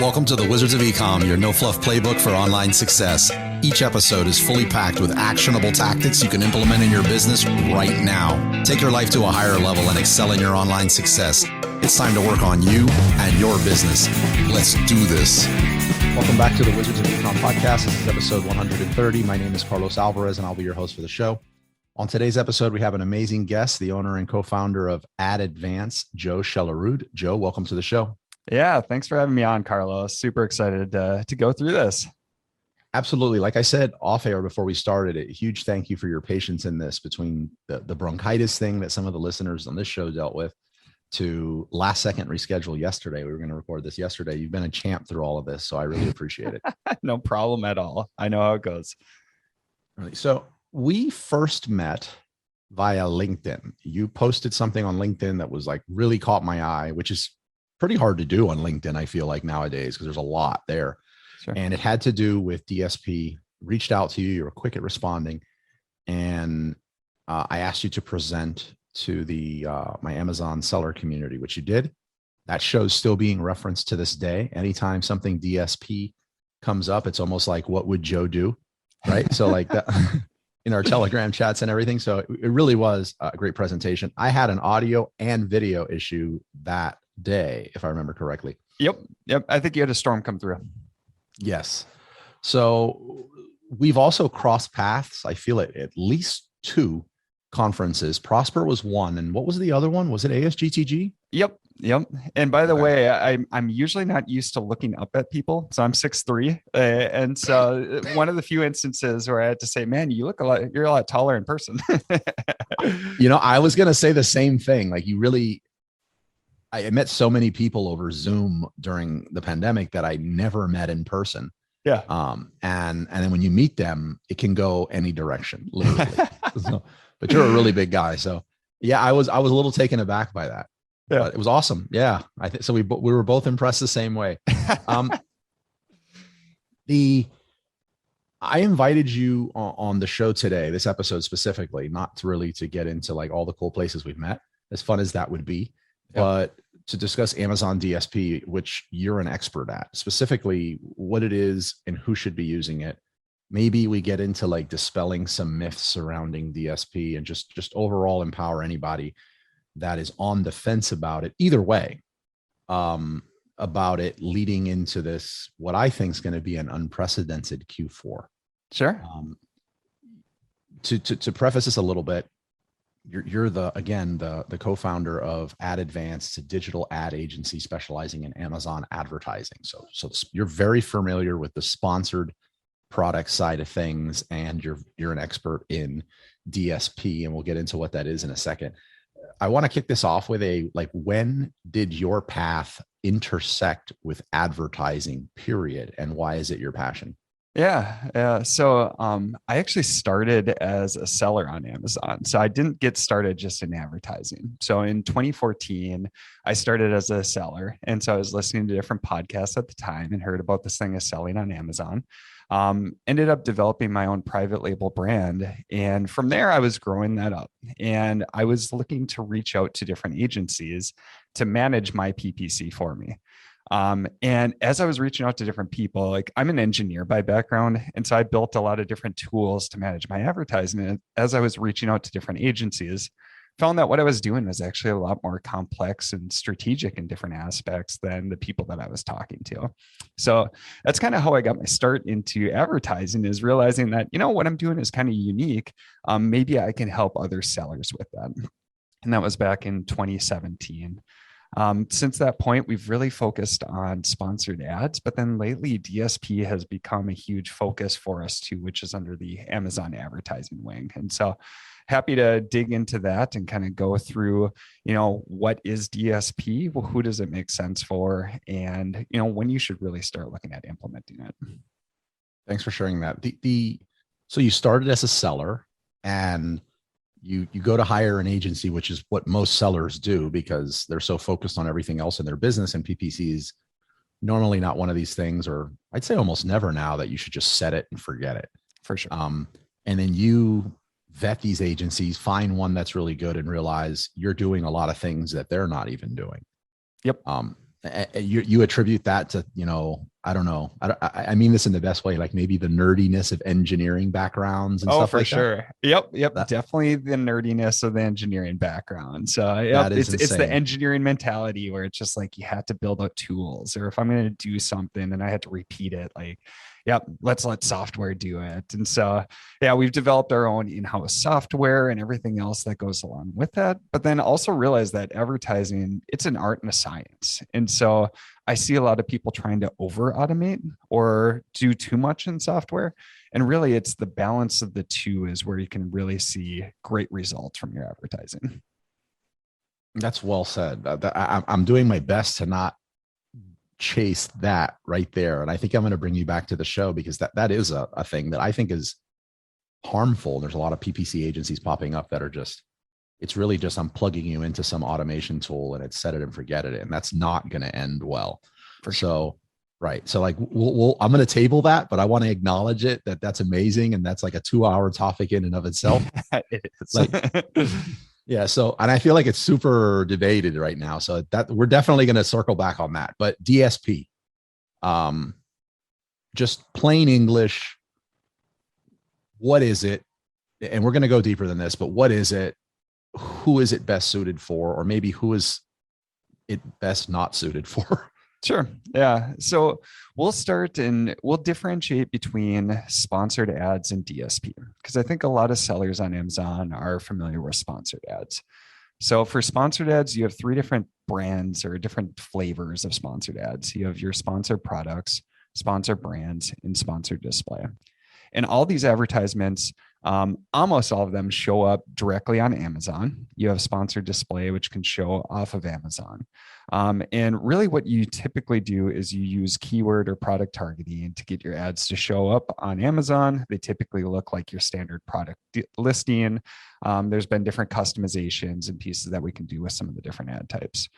Welcome to the Wizards of Ecom, your no-fluff playbook for online success. Each episode is fully packed with actionable tactics you can implement in your business right now. Take your life to a higher level and excel in your online success. It's time to work on you and your business. Let's do this. Welcome back to the Wizards of Ecom podcast. This is episode 130. My name is Carlos Alvarez, and I'll be your host for the show. On today's episode, we have an amazing guest, the owner and co-founder of AdVance, Joe Shelerud. Joe, welcome to the show. Yeah, thanks for having me on, Carlos. Super excited to go through this. Absolutely. Like I said off air before we started, a huge thank you for your patience in this, between the bronchitis thing that some of the listeners on this show dealt with to last second reschedule yesterday. We were going to record this yesterday. You've been a champ through all of this, so I really appreciate it. No problem at all. I know how it goes. Right. So we first met via LinkedIn. You posted something on LinkedIn that was like really caught my eye, which is pretty hard to do on LinkedIn, I feel like nowadays, because there's a lot there. Sure. And it had to do with DSP, reached out to you, you were quick at responding. And I asked you to present to the my Amazon seller community, which you did. That show's still being referenced to this day. Anytime something DSP comes up, it's almost like, what would Joe do? Right. So like that in our Telegram chats and everything. So it really was a great presentation. I had an audio and video issue that day, if I remember correctly. Yep. I think you had a storm come through. Yes. So we've also crossed paths. I feel it at least two conferences. Prosper was one. And what was the other one? Was it ASGTG? Yep. And by the way, I'm usually not used to looking up at people. So I'm 6'3". And so one of the few instances where I had to say, man, you're a lot taller in person. I was going to say the same thing. Like I met so many people over Zoom during the pandemic that I never met in person. Yeah. And then when you meet them, it can go any direction, literally. But you're a really big guy. So yeah, I was a little taken aback by that. Yeah. But it was awesome. Yeah. I think so. We were both impressed the same way. I invited you on the show today, this episode specifically, not really to get into like all the cool places we've met, as fun as that would be. Yep. But to discuss Amazon DSP, which you're an expert at, specifically what it is and who should be using it. Maybe we get into like dispelling some myths surrounding DSP and just overall empower anybody that is on the fence about it, either way, about it leading into this, what I think is going to be an unprecedented Q4. Sure. To preface this a little bit, you're the co-founder of AdVance. It's a digital ad agency specializing in Amazon advertising. So you're very familiar with the sponsored product side of things, and you're an expert in DSP, and we'll get into what that is in a second. I want to kick this off with when did your path intersect with advertising, period, and why is it your passion? Yeah. So I actually started as a seller on Amazon. So I didn't get started just in advertising. So in 2014, I started as a seller. And so I was listening to different podcasts at the time and heard about this thing of selling on Amazon. Ended up developing my own private label brand. And from there, I was growing that up. And I was looking to reach out to different agencies to manage my PPC for me. And as I was reaching out to different people, like I'm an engineer by background. And so I built a lot of different tools to manage my advertising. And as I was reaching out to different agencies, found that what I was doing was actually a lot more complex and strategic in different aspects than the people that I was talking to. So that's kind of how I got my start into advertising, is realizing that, what I'm doing is kind of unique. Maybe I can help other sellers with that. And that was back in 2017. Since that point, we've really focused on sponsored ads, but then lately DSP has become a huge focus for us too, which is under the Amazon advertising wing. And so happy to dig into that and kind of go through, what is DSP? Well, who does it make sense for? And, when you should really start looking at implementing it. Thanks for sharing that. So you started as a seller, and you go to hire an agency, which is what most sellers do because they're so focused on everything else in their business, and PPC is normally not one of these things, or I'd say almost never now, that you should just set it and forget it. For sure. And then you vet these agencies, find one that's really good, and realize you're doing a lot of things that they're not even doing. Yep. You attribute that to, I don't know. I mean this in the best way, like maybe the nerdiness of engineering backgrounds and Oh, stuff for like that. sure. Yep. That Definitely the nerdiness of the engineering background. So that is it's the insane. engineering mentality where it's just like you have to build out tools, or if I'm going to do something and I had to repeat it, like, yep, let's let software do it. And so yeah, we've developed our own in-house software and everything else that goes along with that. But then also realize that advertising, it's an art and a science. And so I see a lot of people trying to over automate or do too much in software. And really, it's the balance of the two is where you can really see great results from your advertising. That's well said. I'm doing my best to not chase that right there. And I think I'm going to bring you back to the show because that is a thing that I think is harmful. There's a lot of PPC agencies popping up that are just, it's really just, I'm plugging you into some automation tool and it's set it and forget it. And that's not going to end well. For sure. So, right. So like, I'm going to table that, but I want to acknowledge it, that's amazing. And that's like a 2-hour topic in and of itself. It is. Like, yeah. So, and I feel like it's super debated right now. So that we're definitely going to circle back on that, but DSP, just plain English. What is it? And we're going to go deeper than this, but what is it? Who is it best suited for? Or maybe who is it best not suited for? Sure. Yeah. So we'll start and we'll differentiate between sponsored ads and DSP, because I think a lot of sellers on Amazon are familiar with sponsored ads. So for sponsored ads, you have 3 different brands or different flavors of sponsored ads. You have your sponsored products, sponsored brands, and sponsored display. And all these advertisements, almost all of them show up directly on Amazon. You have sponsored display, which can show off of Amazon. And really what you typically do is you use keyword or product targeting to get your ads to show up on Amazon. They typically look like your standard product listing. There's been different customizations and pieces that we can do with some of the different ad types.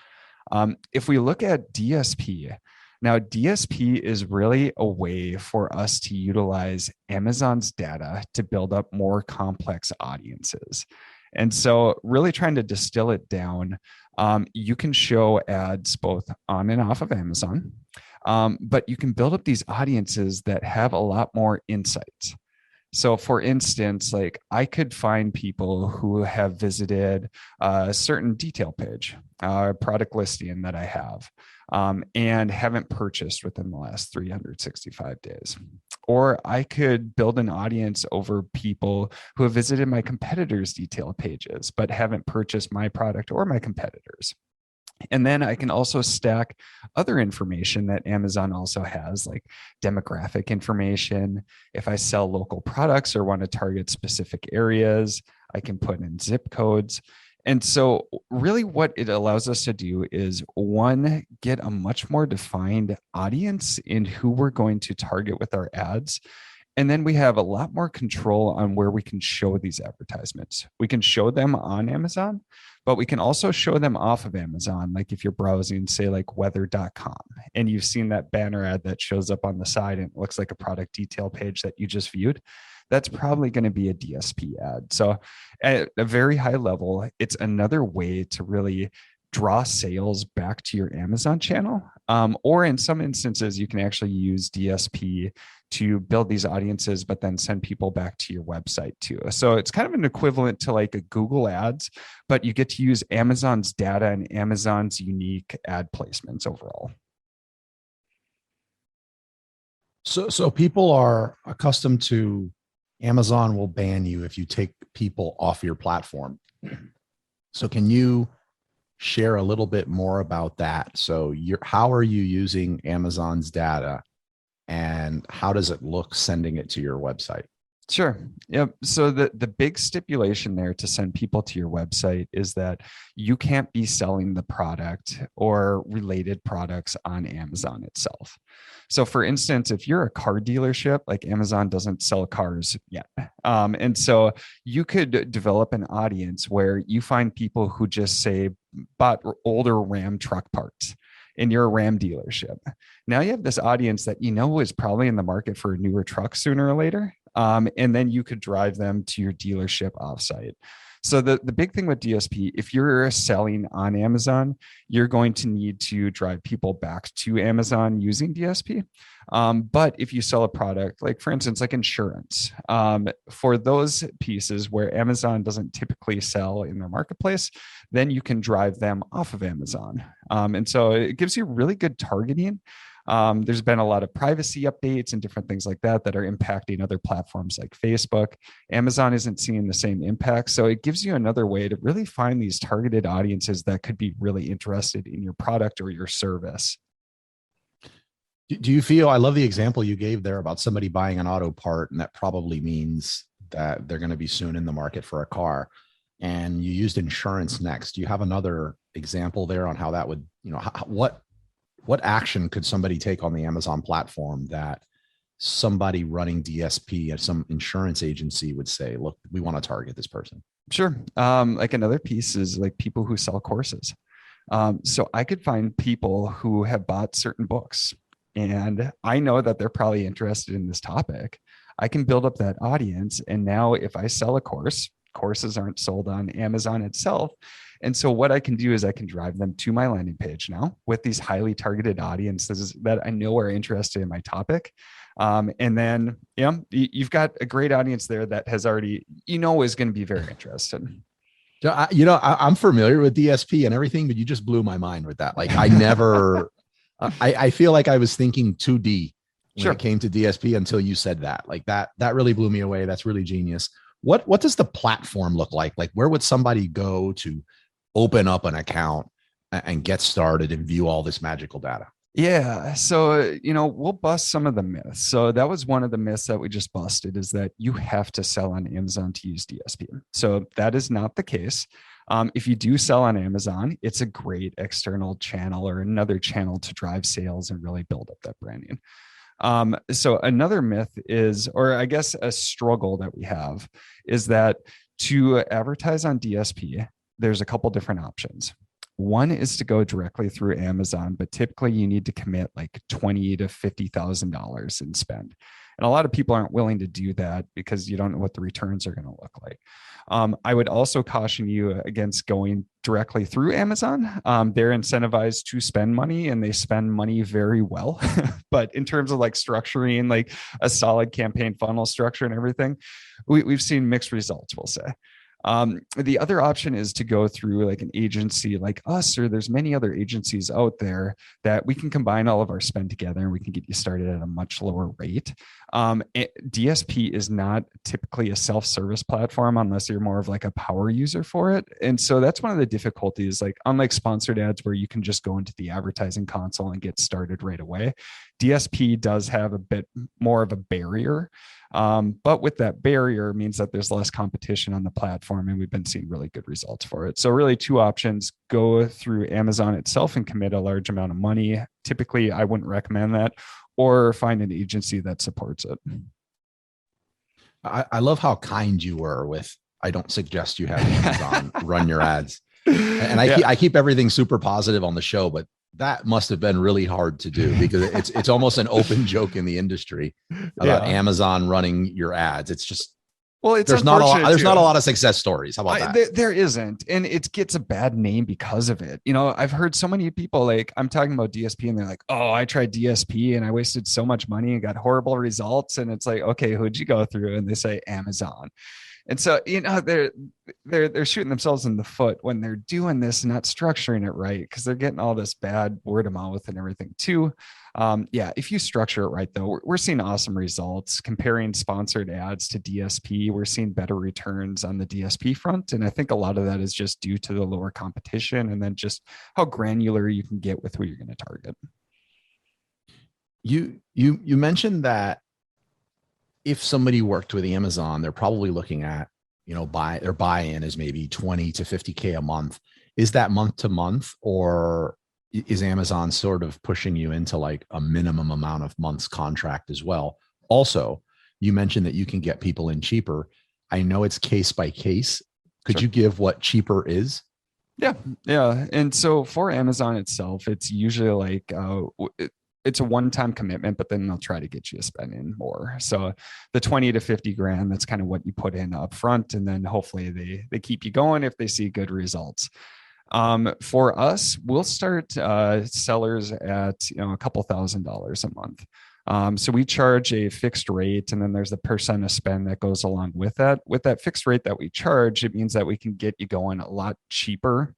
If we look at DSP, now, DSP is really a way for us to utilize Amazon's data to build up more complex audiences. And so really trying to distill it down, you can show ads both on and off of Amazon, but you can build up these audiences that have a lot more insights. So for instance, like I could find people who have visited a certain detail page, product listing that I have, and haven't purchased within the last 365 days. Or I could build an audience over people who have visited my competitors' detail pages, but haven't purchased my product or my competitors. And then I can also stack other information that Amazon also has, like demographic information. If I sell local products or want to target specific areas, I can put in zip codes. And so really what it allows us to do is, one, get a much more defined audience in who we're going to target with our ads. And then we have a lot more control on where we can show these advertisements. We can show them on Amazon, but we can also show them off of Amazon. Like if you're browsing, say like weather.com, and you've seen that banner ad that shows up on the side and it looks like a product detail page that you just viewed, that's probably going to be a DSP ad. So at a very high level, it's another way to really draw sales back to your Amazon channel. Or in some instances, you can actually use DSP to build these audiences, but then send people back to your website too. So it's kind of an equivalent to like a Google Ads, but you get to use Amazon's data and Amazon's unique ad placements overall. So people are accustomed to Amazon will ban you if you take people off your platform. So can you share a little bit more about that? So how are you using Amazon's data and how does it look sending it to your website? Sure. Yep. So the big stipulation there to send people to your website is that you can't be selling the product or related products on Amazon itself. So for instance, if you're a car dealership, like Amazon doesn't sell cars yet. And so you could develop an audience where you find people who just say bought older Ram truck parts and you're a Ram dealership. Now you have this audience that you know is probably in the market for a newer truck sooner or later. And then you could drive them to your dealership offsite. So the big thing with DSP, if you're selling on Amazon, you're going to need to drive people back to Amazon using DSP. But if you sell a product, like for instance, like insurance, for those pieces where Amazon doesn't typically sell in their marketplace, then you can drive them off of Amazon. And so it gives you really good targeting. There's been a lot of privacy updates and different things like that that are impacting other platforms like Facebook. Amazon isn't seeing the same impact. So it gives you another way to really find these targeted audiences that could be really interested in your product or your service. Do you feel, I love the example you gave there about somebody buying an auto part, and that probably means that they're going to be soon in the market for a car, and you used insurance next. Do you have another example there on how that would, what action could somebody take on the Amazon platform that somebody running DSP at some insurance agency would say, look, we want to target this person? Sure. Like another piece is like people who sell courses. So I could find people who have bought certain books, and I know that they're probably interested in this topic. I can build up that audience. And now if I sell a course, courses aren't sold on Amazon itself. And so what I can do is I can drive them to my landing page now with these highly targeted audiences that I know are interested in my topic. And then, you've got a great audience there that has already, is going to be very interested. I'm familiar with DSP and everything, but you just blew my mind with that. Like I never, I feel like I was thinking 2D when it came to DSP until you said that. Like that really blew me away. That's really genius. What does the platform look like? Like where would somebody go to open up an account and get started and view all this magical data? Yeah. So, we'll bust some of the myths. So that was one of the myths that we just busted, is that you have to sell on Amazon to use DSP. So that is not the case. If you do sell on Amazon, it's a great external channel or another channel to drive sales and really build up that branding. So another myth is, or I guess a struggle that we have, is that to advertise on DSP, there's a couple different options. One is to go directly through Amazon, but typically you need to commit like $20,000 to $50,000 in spend. And a lot of people aren't willing to do that because you don't know what the returns are going to look like. I would also caution you against going directly through Amazon. They're incentivized to spend money, and they spend money very well. But in terms of like structuring like a solid campaign funnel structure and everything, we've seen mixed results, we'll say. The other option is to go through like an agency like us, or there's many other agencies out there that we can combine all of our spend together and we can get you started at a much lower rate. DSP is not typically a self-service platform unless you're more of like a power user for it. And so that's one of the difficulties, like unlike sponsored ads where you can just go into the advertising console and get started right away. DSP does have a bit more of a barrier. But with that barrier means that there's less competition on the platform, and we've been seeing really good results for it. So really two options: go through Amazon itself and commit a large amount of money. Typically, I wouldn't recommend that, or find an agency that supports it. I love how kind you were with, I don't suggest you have Amazon run your ads. And I keep everything super positive on the show, but that must have been really hard to do because it's almost an open joke in the industry about Amazon running your ads. It's just, there's not a lot of success stories. How about that? There isn't, and it gets a bad name because of it. I've heard so many people, like, I'm talking about DSP and they're like, oh, I tried DSP and I wasted so much money and got horrible results. And it's like, okay, who'd you go through? And they say Amazon. And so, they're shooting themselves in the foot when they're doing this and not structuring it right, because they're getting all this bad word of mouth and everything too. If you structure it right, though, we're seeing awesome results. Comparing sponsored ads to DSP, we're seeing better returns on the DSP front. And I think a lot of that is just due to the lower competition and then just how granular you can get with who you're going to target. You mentioned that if somebody worked with Amazon, they're probably looking at, their buy-in is maybe 20 to 50K a month. Is that month to month, or is Amazon sort of pushing you into like a minimum amount of months contract as well? Also, you mentioned that you can get people in cheaper. I know it's case by case. Could you give what cheaper is? Yeah. And so for Amazon itself, it's usually like it's a one-time commitment, but then they'll try to get you to spend in more. So the 20 to 50 grand, that's kind of what you put in up front. And then hopefully they keep you going if they see good results. For us, we'll start sellers at a couple $1,000s a month. So we charge a fixed rate, and then there's the percent of spend that goes along with that. With that fixed rate that we charge, it means that we can get you going a lot cheaper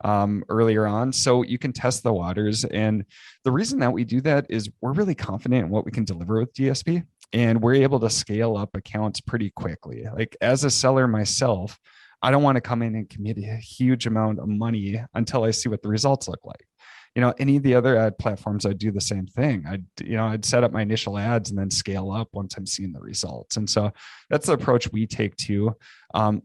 earlier on, so you can test the waters. And the reason that we do that is we're really confident in what we can deliver with DSP, and we're able to scale up accounts pretty quickly. Like as a seller myself, I don't want to come in and commit a huge amount of money until I see what the results look like. Any of the other ad platforms, I'd do the same thing. I'd set up my initial ads and then scale up once I'm seeing the results. And so that's the approach we take too.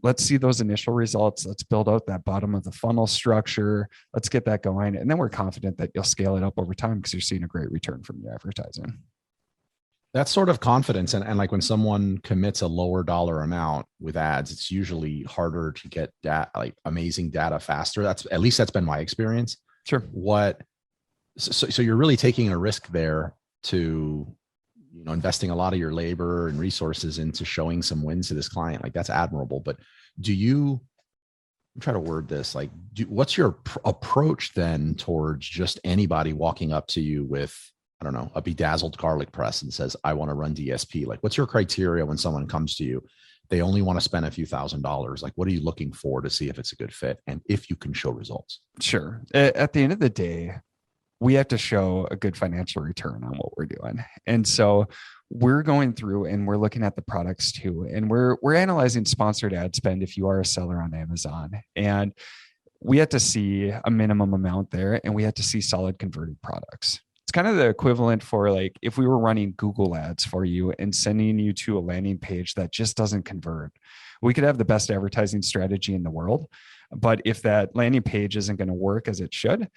Let's see those initial results. Let's build out that bottom of the funnel structure. Let's get that going. And then we're confident that you'll scale it up over time because you're seeing a great return from your advertising. That's sort of confidence. And like when someone commits a lower dollar amount with ads, it's usually harder to get like amazing data faster. That's been my experience. Sure. So you're really taking a risk there to, investing a lot of your labor and resources into showing some wins to this client. Like that's admirable. But I'm trying to word this, like, what's your approach then towards just anybody walking up to you with, I don't know, a bedazzled garlic press and says, I want to run DSP? Like, what's your criteria when someone comes to you? They only want to spend a few $1,000s. Like, what are you looking for to see if it's a good fit and if you can show results? Sure. At the end of the day, we have to show a good financial return on what we're doing. And so we're going through and we're looking at the products too. And we're analyzing sponsored ad spend if you are a seller on Amazon. And we have to see a minimum amount there, and we have to see solid converted products. It's kind of the equivalent for like if we were running Google ads for you and sending you to a landing page that just doesn't convert. We could have the best advertising strategy in the world, but if that landing page isn't going to work as it should,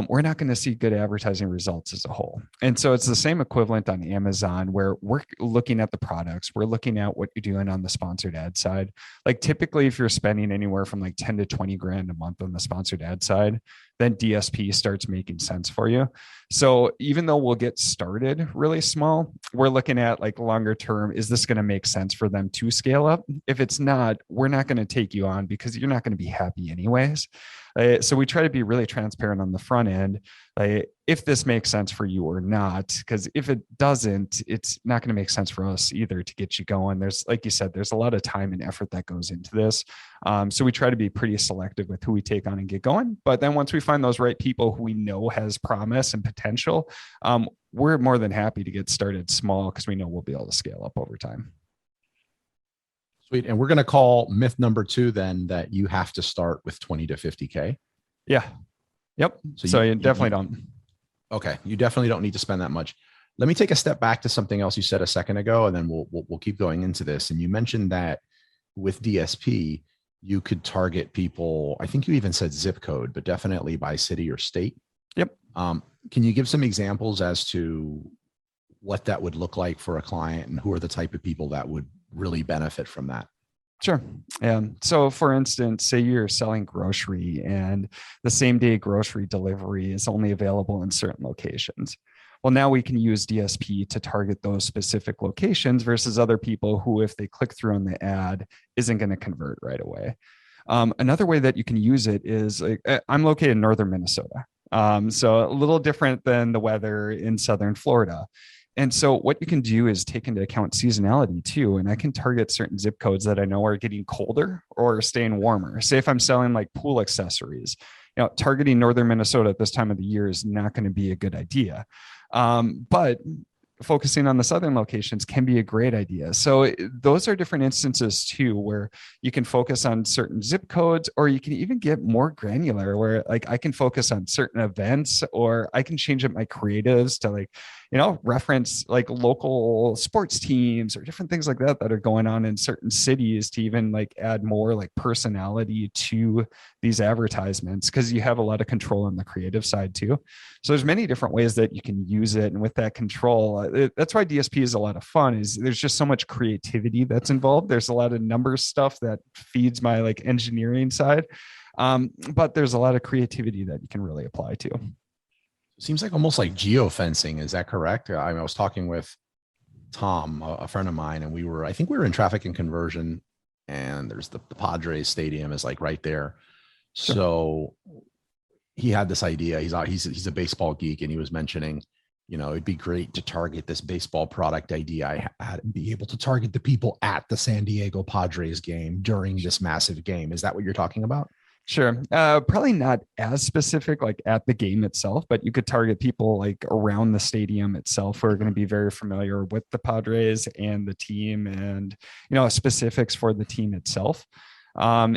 we're not going to see good advertising results as a whole. And so it's the same equivalent on Amazon, where we're looking at the products, we're looking at what you're doing on the sponsored ad side. Like typically, if you're spending anywhere from like 10 to 20 grand a month on the sponsored ad side, then DSP starts making sense for you. So even though we'll get started really small, we're looking at like longer term, is this going to make sense for them to scale up? If it's not, we're not going to take you on because you're not going to be happy anyways. So we try to be really transparent on the front end, if this makes sense for you or not, because if it doesn't, it's not going to make sense for us either to get you going. There's, like you said, there's a lot of time and effort that goes into this. So we try to be pretty selective with who we take on and get going. But then once we find those right people who we know has promise and potential, we're more than happy to get started small because we know we'll be able to scale up over time. Sweet. And we're going to call myth number 2 then that you have to start with 20 to 50K. Yeah. Yep. So you definitely don't. Okay. You definitely don't need to spend that much. Let me take a step back to something else you said a second ago, and then we'll keep going into this. And you mentioned that with DSP, you could target people. I think you even said zip code, but definitely by city or state. Yep. Can you give some examples as to what that would look like for a client and who are the type of people that would really benefit from that? Sure. So for instance, say you're selling grocery and the same day grocery delivery is only available in certain locations. Well, now we can use DSP to target those specific locations versus other people who, if they click through on the ad, isn't going to convert right away. Another way that you can use it is, like, I'm located in northern Minnesota. So a little different than the weather in southern Florida. And so what you can do is take into account seasonality too. And I can target certain zip codes that I know are getting colder or staying warmer. Say if I'm selling like pool accessories, targeting northern Minnesota at this time of the year is not going to be a good idea. But focusing on the southern locations can be a great idea. So those are different instances too, where you can focus on certain zip codes, or you can even get more granular where like I can focus on certain events, or I can change up my creatives to like, reference like local sports teams or different things like that that are going on in certain cities to even like add more like personality to these advertisements, because you have a lot of control on the creative side too. So there's many different ways that you can use it. And with that control, that's why DSP is a lot of fun, is there's just so much creativity that's involved. There's a lot of numbers stuff that feeds my like engineering side. But there's a lot of creativity that you can really apply to. Seems like almost like geofencing. Is that correct? I was talking with Tom, a friend of mine, and I think we were in traffic and conversion, and there's the Padres stadium is like right there. Sure. So he had this idea. He's a baseball geek, and he was mentioning, it'd be great to target this baseball product idea I had and be able to target the people at the San Diego Padres game during this massive game. Is that what you're talking about? Sure. Probably not as specific like at the game itself, but you could target people like around the stadium itself who are going to be very familiar with the Padres and the team and, specifics for the team itself.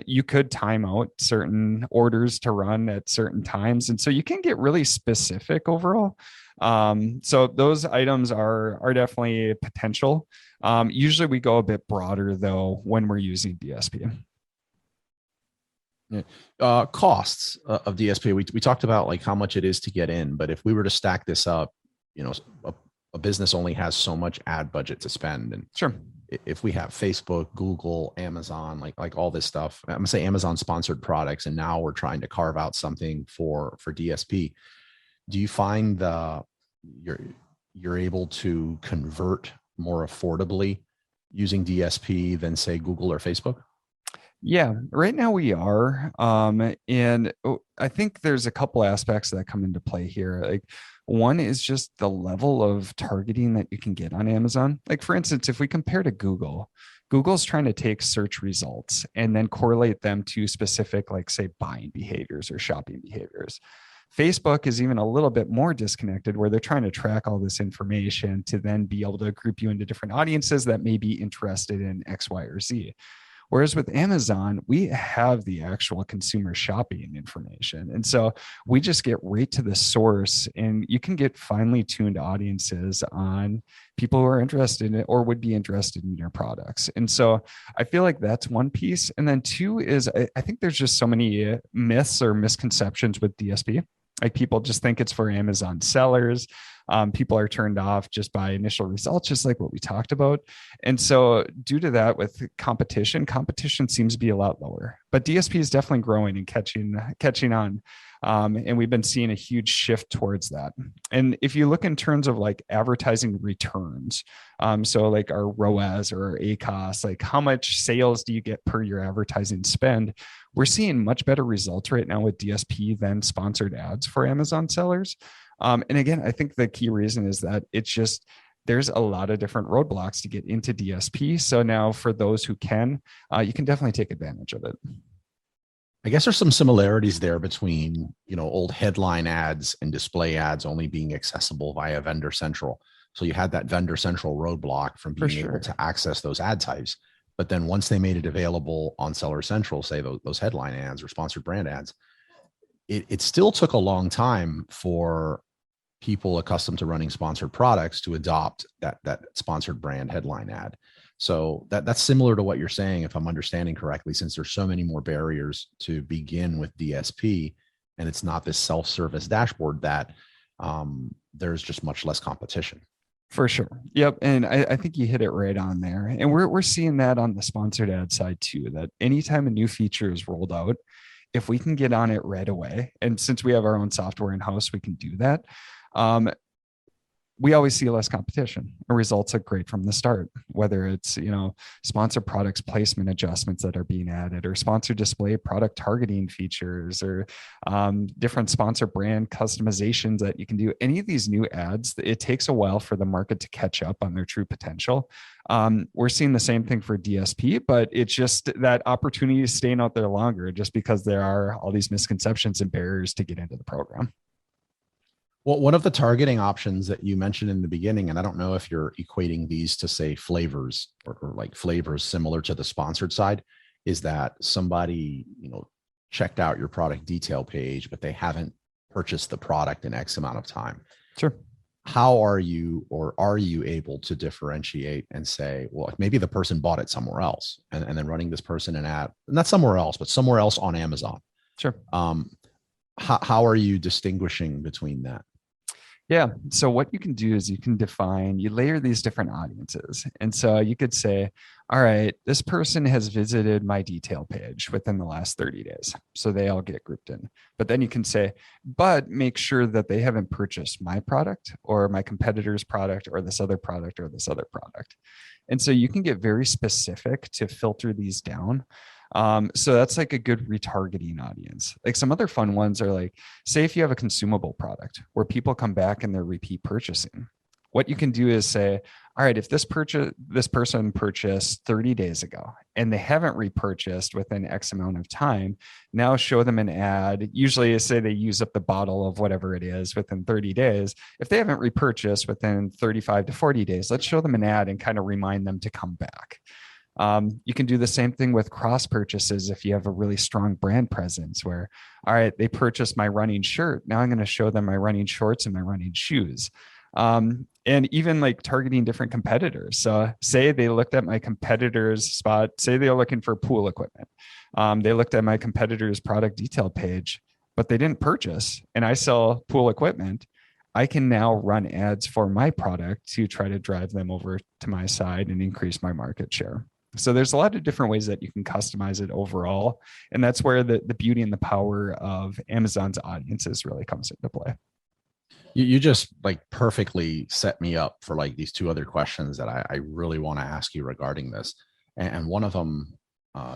You could time out certain orders to run at certain times. And so you can get really specific overall. So those items are definitely potential. Usually we go a bit broader though when we're using DSP. Costs of DSP. We talked about like how much it is to get in, but if we were to stack this up, a business only has so much ad budget to spend. And sure, if we have Facebook, Google, Amazon, like all this stuff, I'm gonna say Amazon sponsored products, and now we're trying to carve out something for DSP. Do you find you're able to convert more affordably using DSP than say Google or Facebook? Yeah, right now we are. And I think there's a couple aspects that come into play here. Like one is just the level of targeting that you can get on Amazon. Like for instance, if we compare to Google, Google's trying to take search results and then correlate them to specific, like say buying behaviors or shopping behaviors. Facebook is even a little bit more disconnected where they're trying to track all this information to then be able to group you into different audiences that may be interested in X, Y, or Z. Whereas with Amazon, we have the actual consumer shopping information. And so we just get right to the source, and you can get finely tuned audiences on people who are interested in it or would be interested in your products. And so I feel like that's one piece. And then two is I think there's just so many myths or misconceptions with DSP. Like people just think it's for Amazon sellers. People are turned off just by initial results, just like what we talked about. And so due to that, with competition seems to be a lot lower, but DSP is definitely growing and catching on. And we've been seeing a huge shift towards that. And if you look in terms of like advertising returns, so like our ROAS or our ACOS, like how much sales do you get per your advertising spend? We're seeing much better results right now with DSP than sponsored ads for Amazon sellers. And again, I think the key reason is that it's just, there's a lot of different roadblocks to get into DSP. So now for those who can, you can definitely take advantage of it. I guess there's some similarities there between, old headline ads and display ads only being accessible via Vendor Central. So you had that Vendor Central roadblock from being able to access those ad types. But then once they made it available on Seller Central, say those headline ads or sponsored brand ads, it still took a long time for people accustomed to running sponsored products to adopt that sponsored brand headline ad. So that's similar to what you're saying, if I'm understanding correctly, since there's so many more barriers to begin with DSP, and it's not this self-service dashboard, that there's just much less competition. For sure. Yep. And I think you hit it right on there. And we're seeing that on the sponsored ad side too, that anytime a new feature is rolled out, if we can get on it right away, and since we have our own software in-house, we can do that. We always see less competition. The results are great from the start, whether it's, sponsored products placement adjustments that are being added, or sponsored display product targeting features, or different sponsor brand customizations that you can do. Any of these new ads, it takes a while for the market to catch up on their true potential. We're seeing the same thing for DSP, but it's just that opportunity is staying out there longer just because there are all these misconceptions and barriers to get into the program. Well, one of the targeting options that you mentioned in the beginning, and I don't know if you're equating these to say flavors or like flavors similar to the sponsored side, is that somebody, checked out your product detail page, but they haven't purchased the product in X amount of time. Sure. How are you able to differentiate and say, well, maybe the person bought it somewhere else and then running this person an ad, not somewhere else, but somewhere else on Amazon? Sure. How are you distinguishing between that? Yeah. So what you can do is you layer these different audiences. And so you could say, all right, this person has visited my detail page within the last 30 days. So they all get grouped in. But then you can say, but make sure that they haven't purchased my product or my competitor's product or this other product or this other product. And so you can get very specific to filter these down. So that's like a good retargeting audience. Like some other fun ones are like, say if you have a consumable product where people come back and they're repeat purchasing, what you can do is say, all right, if this person purchased 30 days ago and they haven't repurchased within X amount of time, now show them an ad. Usually say they use up the bottle of whatever it is within 30 days. If they haven't repurchased within 35 to 40 days, let's show them an ad and kind of remind them to come back. You can do the same thing with cross purchases if you have a really strong brand presence where, all right, they purchased my running shirt. Now I'm going to show them my running shorts and my running shoes. And even like targeting different competitors. So say they looked at my competitor's spot, say they're looking for pool equipment. They looked at my competitor's product detail page, but they didn't purchase, and I sell pool equipment. I can now run ads for my product to try to drive them over to my side and increase my market share. So there's a lot of different ways that you can customize it overall. And that's where the beauty and the power of Amazon's audiences really comes into play. You just like perfectly set me up for like these two other questions that I really want to ask you regarding this. And one of them,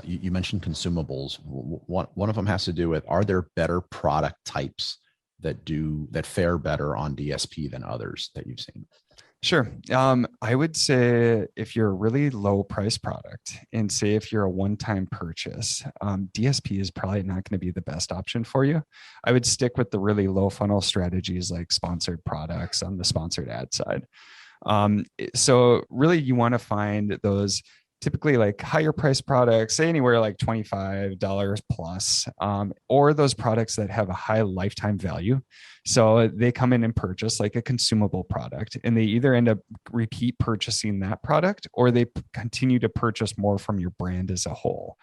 you mentioned consumables. One of them has to do with, are there better product types that fare better on DSP than others that you've seen? Sure. I would say if you're a really low price product and say if you're a one-time purchase, DSP is probably not going to be the best option for you. I would stick with the really low funnel strategies like sponsored products on the sponsored ad side. So really you want to find those typically like higher price products, say anywhere like $25 plus, or those products that have a high lifetime value. So they come in and purchase like a consumable product, and they either end up repeat purchasing that product or they continue to purchase more from your brand as a whole.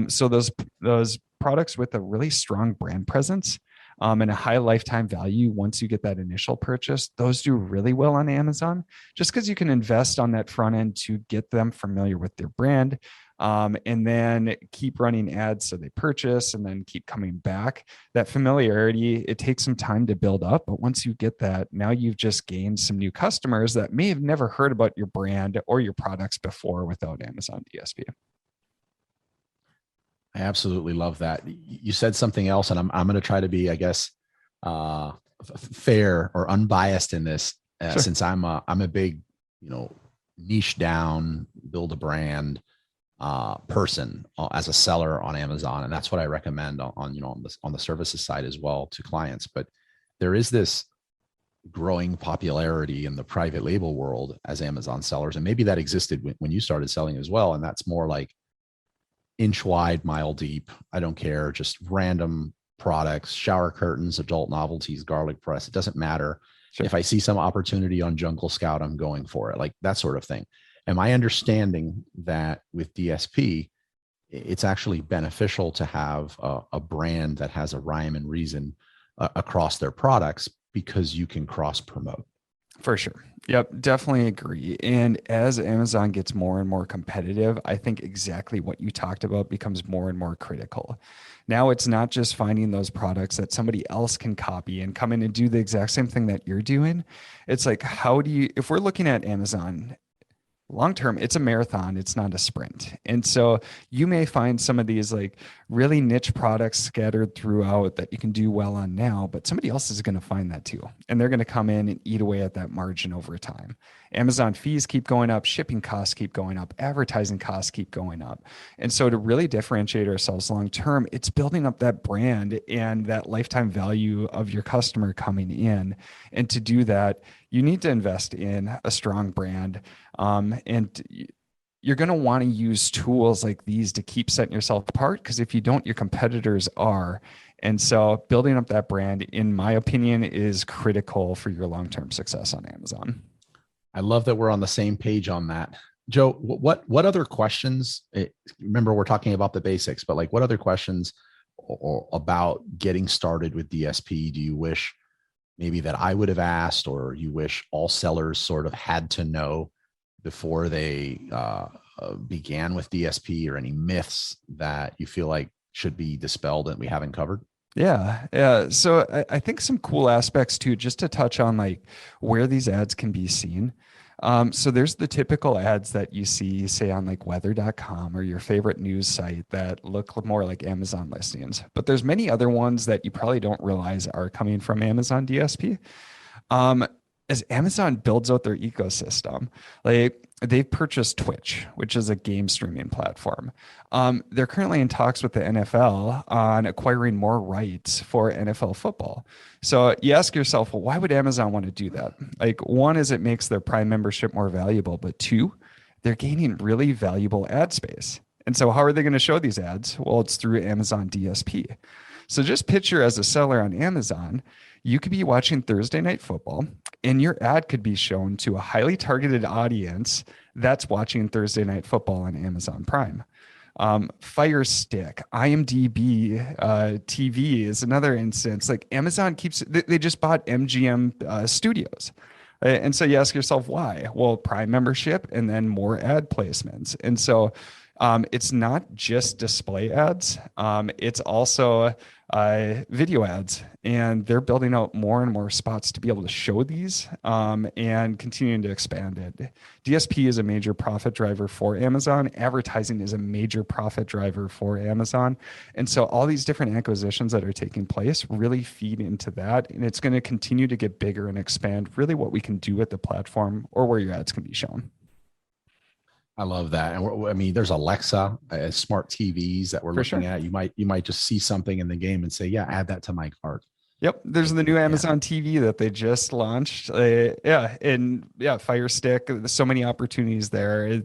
So those products with a really strong brand presence and a high lifetime value, once you get that initial purchase, those do really well on Amazon, just because you can invest on that front end to get them familiar with their brand, and then keep running ads so they purchase and then keep coming back. That familiarity, it takes some time to build up, but once you get that, now you've just gained some new customers that may have never heard about your brand or your products before without Amazon DSP. I absolutely love that. You said something else, and I'm going to try to be, I guess, fair or unbiased in this, Sure. since I'm a big, niche down, build a brand person as a seller on Amazon, and that's what I recommend on the services side as well to clients. But there is this growing popularity in the private label world as Amazon sellers, and maybe that existed when you started selling as well, and that's more like inch wide, mile deep. I don't care. Just random products, shower curtains, adult novelties, garlic press. It doesn't matter. Sure. If I see some opportunity on Jungle Scout, I'm going for it. Like that sort of thing. Am I understanding that with DSP, it's actually beneficial to have a brand that has a rhyme and reason across their products because you can cross promote? For sure. Yep, definitely agree. And as Amazon gets more and more competitive, I think exactly what you talked about becomes more and more critical. Now it's not just finding those products that somebody else can copy and come in and do the exact same thing that you're doing. It's like, if we're looking at Amazon long term, it's a marathon, it's not a sprint. And so you may find some of these like really niche products scattered throughout that you can do well on now, but somebody else is going to find that too. And they're going to come in and eat away at that margin over time. Amazon fees keep going up, shipping costs keep going up, advertising costs keep going up. And so to really differentiate ourselves long term, it's building up that brand and that lifetime value of your customer coming in. And to do that, you need to invest in a strong brand. And you're going to want to use tools like these to keep setting yourself apart, because if you don't, your competitors are. And so building up that brand, in my opinion, is critical for your long-term success on Amazon. I love that we're on the same page on that. Joe, what other questions, remember we're talking about the basics, but like what other questions or about getting started with DSP do you wish maybe that I would have asked, or you wish all sellers sort of had to know before they began with DSP, or any myths that you feel like should be dispelled that we haven't covered? Yeah, yeah. So I think some cool aspects too, just to touch on like where these ads can be seen. So there's the typical ads that you see, say on like weather.com or your favorite news site that look more like Amazon listings. But there's many other ones that you probably don't realize are coming from Amazon DSP. Um, as Amazon builds out their ecosystem, like they've purchased Twitch, which is a game streaming platform. They're currently in talks with the NFL on acquiring more rights for NFL football. So you ask yourself, well, why would Amazon want to do that? Like, one is it makes their Prime membership more valuable, but two, they're gaining really valuable ad space. And so how are they going to show these ads? Well, it's through Amazon DSP. So just picture, as a seller on Amazon, you could be watching Thursday Night Football and your ad could be shown to a highly targeted audience that's watching Thursday Night Football on Amazon Prime. Fire Stick, IMDb, TV is another instance. Like Amazon they just bought MGM Studios. And so you ask yourself why? Well, Prime membership and then more ad placements. And so it's not just display ads. It's also video ads, and they're building out more and more spots to be able to show these and continuing to expand it. DSP is a major profit driver for Amazon. Advertising is a major profit driver for Amazon. And so all these different acquisitions that are taking place really feed into that. And it's going to continue to get bigger and expand really what we can do with the platform or where your ads can be shown. I love that. And I mean, there's Alexa, smart TVs that we're looking at. You might just see something in the game and say, yeah, add that to my cart. Yep. There's the new Amazon TV that they just launched. Fire Stick. There's so many opportunities there.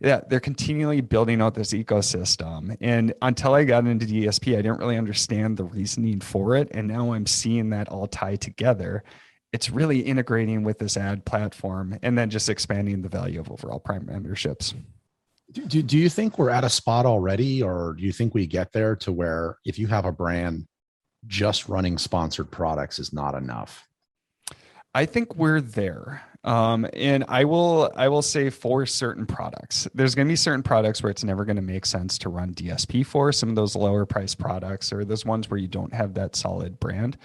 They're continually building out this ecosystem. And until I got into DSP, I didn't really understand the reasoning for it. And now I'm seeing that all tie together. It's really integrating with this ad platform and then just expanding the value of overall Prime memberships. Do you think we're at a spot already, or do you think we get there to where if you have a brand, just running sponsored products is not enough? I think we're there. And I will say for certain products, there's going to be certain products where it's never going to make sense to run DSP for, some of those lower price products or those ones where you don't have that solid brand.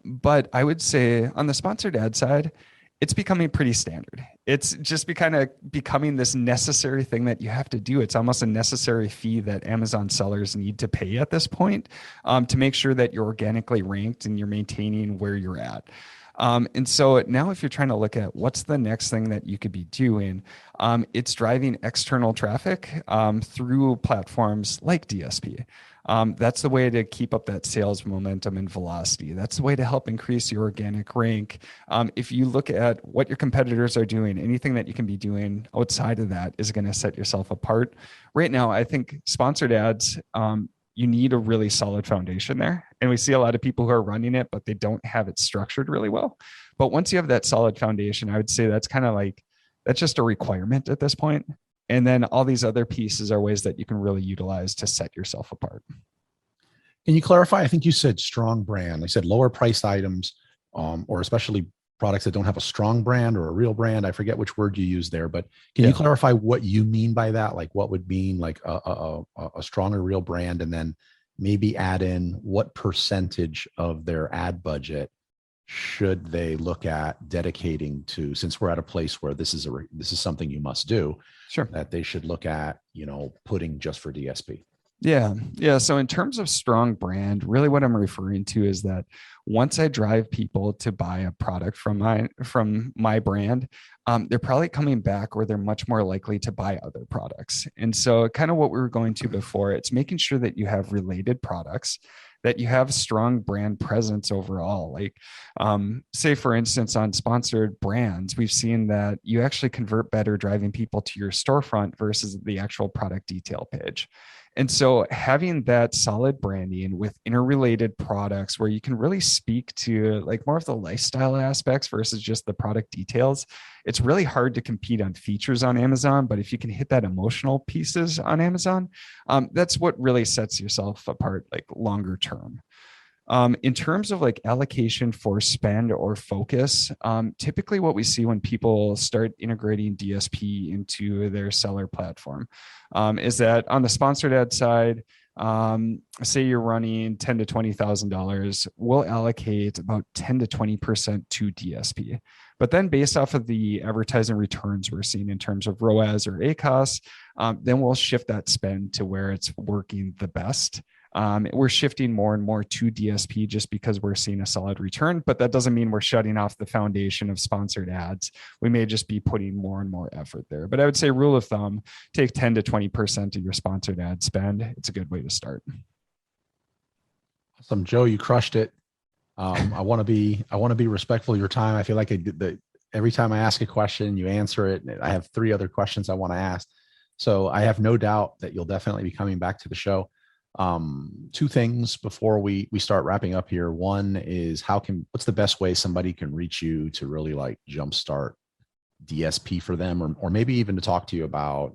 But I would say on the sponsored ad side, it's becoming pretty standard. It's just becoming this necessary thing that you have to do. It's almost a necessary fee that Amazon sellers need to pay at this point to make sure that you're organically ranked and you're maintaining where you're at. And so now if you're trying to look at what's the next thing that you could be doing, it's driving external traffic through platforms like DSP. That's the way to keep up that sales momentum and velocity. That's the way to help increase your organic rank. If you look at what your competitors are doing, anything that you can be doing outside of that is going to set yourself apart. Right now, I think sponsored ads, you need a really solid foundation there. And we see a lot of people who are running it, but they don't have it structured really well. But once you have that solid foundation, I would say that's just a requirement at this point. And then all these other pieces are ways that you can really utilize to set yourself apart. Can you clarify? I think you said strong brand. I said lower priced items, or especially products that don't have a strong brand or a real brand. I forget which word you used there, but can you clarify what you mean by that? Like what would mean like a stronger real brand, and then maybe add in what percentage of their ad budget should they look at dedicating to, since we're at a place where this is something you must do, sure, that they should look at, putting just for DSP. Yeah. So in terms of strong brand, really what I'm referring to is that once I drive people to buy a product from my brand, they're probably coming back, or they're much more likely to buy other products. And so kind of what we were going to before, it's making sure that you have related products, that you have strong brand presence overall. Like say for instance, on sponsored brands, we've seen that you actually convert better driving people to your storefront versus the actual product detail page. And so having that solid branding with interrelated products where you can really speak to like more of the lifestyle aspects versus just the product details, it's really hard to compete on features on Amazon. But if you can hit that emotional pieces on Amazon, that's what really sets yourself apart like longer term. In terms of like allocation for spend or focus, typically what we see when people start integrating DSP into their seller platform is that on the sponsored ad side, say you're running $10,000 to $20,000, we'll allocate about 10 to 20% to DSP. But then based off of the advertising returns we're seeing in terms of ROAS or ACOS, then we'll shift that spend to where it's working the best. We're shifting more and more to DSP just because we're seeing a solid return, but that doesn't mean we're shutting off the foundation of sponsored ads. We may just be putting more and more effort there. But I would say rule of thumb, take 10 to 20% of your sponsored ad spend. It's a good way to start. Awesome. Joe, you crushed it. I want to be respectful of your time. I feel like every time I ask a question, you answer it. I have 3 other questions I want to ask. So I have no doubt that you'll definitely be coming back to the show. 2 things before we start wrapping up here. One is what's the best way somebody can reach you to really like jumpstart DSP for them, or maybe even to talk to you about,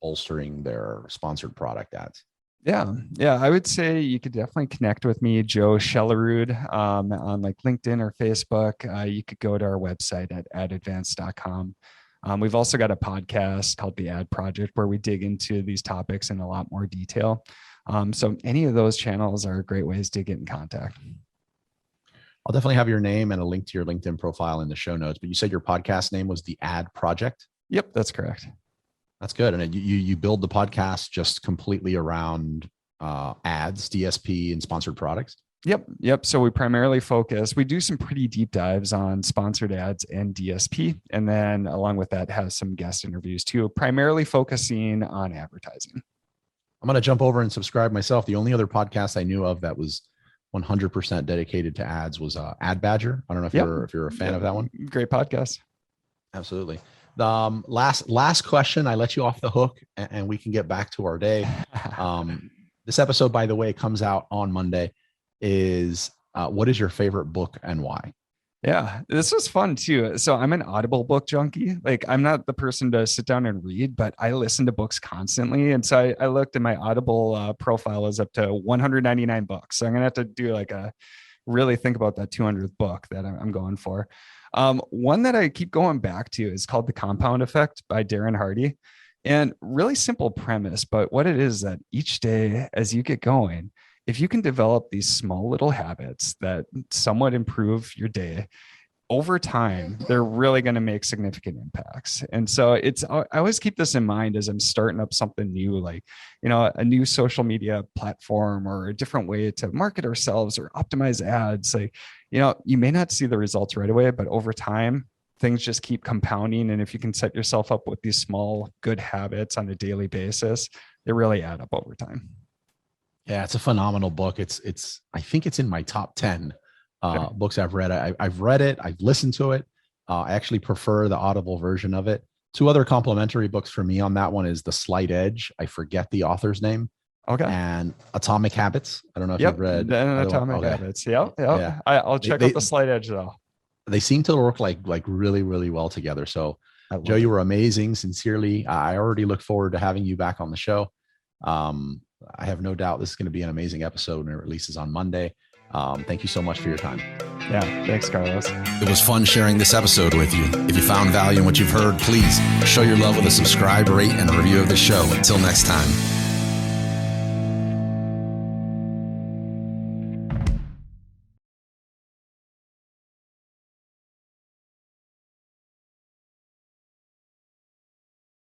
bolstering their sponsored product ads? Yeah. I would say you could definitely connect with me, Joe Shelerud, on like LinkedIn or Facebook. You could go to our website at adadvance.com. We've also got a podcast called The Ad Project where we dig into these topics in a lot more detail. So any of those channels are great ways to get in contact. I'll definitely have your name and a link to your LinkedIn profile in the show notes, but you said your podcast name was The Ad Project? Yep, that's correct. That's good. And you build the podcast just completely around ads, DSP, and sponsored products? Yep. So we primarily we do some pretty deep dives on sponsored ads and DSP. And then along with that, has some guest interviews too, primarily focusing on advertising. I'm going to jump over and subscribe myself. The only other podcast I knew of that was 100% dedicated to ads was Ad Badger. I don't know if you're a fan of that one. Great podcast. Absolutely. Last question. I let you off the hook and we can get back to our day. This episode, by the way, comes out on Monday. Is what is your favorite book and why? Yeah, this was fun too. So I'm an Audible book junkie. Like I'm not the person to sit down and read, but I listen to books constantly. And so I looked and my Audible profile is up to 199 books. So I'm going to have to really think about that 200th book that I'm going for. One that I keep going back to is called The Compound Effect by Darren Hardy. And really simple premise, but what it is that each day as you get going, if you can develop these small little habits that somewhat improve your day over time, they're really going to make significant impacts. And so I always keep this in mind as I'm starting up something new, like, a new social media platform or a different way to market ourselves or optimize ads. Like, you may not see the results right away, but over time, things just keep compounding. And if you can set yourself up with these small good habits on a daily basis, they really add up over time. Yeah, it's a phenomenal book. I think it's in my top 10 books I've read. I've read it. I've listened to it. I actually prefer the Audible version of it. 2 other complimentary books for me on that one is The Slight Edge. I forget the author's name. Okay. And Atomic Habits. I don't know if you've read Atomic Habits. Yeah. I'll check out The Slight Edge though. They seem to work like really, really well together. So Joe, you were amazing. Sincerely. I already look forward to having you back on the show. I have no doubt this is going to be an amazing episode when it releases on Monday. Thank you so much for your time. Yeah, thanks, Carlos. It was fun sharing this episode with you. If you found value in what you've heard, please show your love with a subscribe, rate, and review of the show. Until next time.